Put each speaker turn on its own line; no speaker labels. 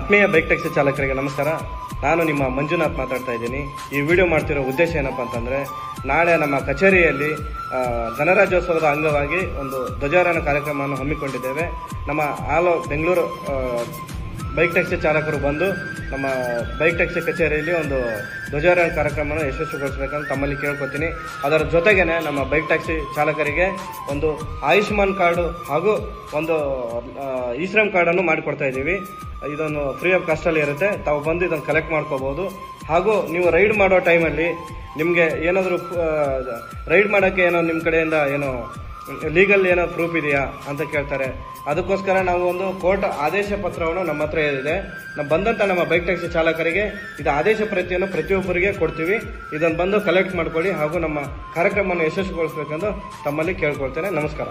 ಆತ್ಮೀಯ bike taxi ಚಾಲಕರಿಗೆ ನಮಸ್ಕಾರ. ನಾನು ನಿಮ್ಮ ಮಂಜುನಾಥ್ ಮಾತಾಡ್ತಾ ಇದ್ದೀನಿ. ಈ ವಿಡಿಯೋ ಮಾಡ್ತಿರೋ ಉದ್ದೇಶ ಏನಪ್ಪ ಅಂತಂದರೆ, ನಾಳೆ ನಮ್ಮ ಕಚೇರಿಯಲ್ಲಿ ಗಣರಾಜ್ಯೋತ್ಸವದ ಅಂಗವಾಗಿ ಒಂದು ಧ್ವಜಾರೋಹಣ ಕಾರ್ಯಕ್ರಮವನ್ನು ಹಮ್ಮಿಕೊಂಡಿದ್ದೇವೆ. ನಮ್ಮ ಬೆಂಗಳೂರು ಬೈಕ್ ಟ್ಯಾಕ್ಸಿ ಚಾಲಕರು ಬಂದು ನಮ್ಮ ಬೈಕ್ ಟ್ಯಾಕ್ಸಿ ಕಚೇರಿಯಲ್ಲಿ ಒಂದು ಧ್ವಜಾರೋಹಣ ಕಾರ್ಯಕ್ರಮವನ್ನು ಯಶಸ್ವಿಗೊಳಿಸಬೇಕಂತ ತಮ್ಮಲ್ಲಿ ಕೇಳ್ಕೊತೀನಿ. ಅದರ ಜೊತೆಗೇನೆ ನಮ್ಮ ಬೈಕ್ ಟ್ಯಾಕ್ಸಿ ಚಾಲಕರಿಗೆ ಒಂದು ಆಯುಷ್ಮಾನ್ ಕಾರ್ಡು ಹಾಗೂ ಒಂದು ಇ-ಶ್ರಮ್ ಕಾರ್ಡನ್ನು ಮಾಡಿಕೊಡ್ತಾ ಇದ್ದೀವಿ. ಇದೊಂದು ಫ್ರೀ ಆಫ್ ಕಾಸ್ಟಲ್ಲಿ ಇರುತ್ತೆ. ತಾವು ಬಂದು ಇದನ್ನು ಕಲೆಕ್ಟ್ ಮಾಡ್ಕೋಬಹುದು. ಹಾಗೂ ನೀವು ರೈಡ್ ಮಾಡೋ ಟೈಮಲ್ಲಿ ನಿಮಗೆ ಏನಾದರೂ ರೈಡ್ ಮಾಡೋಕ್ಕೆ ಏನೋ ನಿಮ್ಮ ಕಡೆಯಿಂದ ಏನೋ ಲೀಗಲ್ ಏನೋ ಪ್ರೂಫ್ ಇದೆಯಾ ಅಂತ ಕೇಳ್ತಾರೆ. ಅದಕ್ಕೋಸ್ಕರ ನಾವು ಒಂದು ಕೋರ್ಟ್ ಆದೇಶ ಪತ್ರವನ್ನು ನಮ್ಮ ಹತ್ರ ಇದೆ. ನಾವು ಬಂದಂಥ ನಮ್ಮ ಬೈಕ್ ಟ್ಯಾಕ್ಸಿ ಚಾಲಕರಿಗೆ ಇದು ಆದೇಶ ಪ್ರತಿಯನ್ನು ಪ್ರತಿಯೊಬ್ಬರಿಗೆ ಕೊಡ್ತೀವಿ. ಇದನ್ನು ಬಂದು ಕಲೆಕ್ಟ್ ಮಾಡ್ಕೊಳ್ಳಿ ಹಾಗೂ ನಮ್ಮ ಕಾರ್ಯಕ್ರಮವನ್ನು ಯಶಸ್ವಿಗೊಳಿಸಬೇಕೆಂದು ತಮ್ಮಲ್ಲಿ ಕೇಳ್ಕೊಳ್ತೇನೆ. ನಮಸ್ಕಾರ.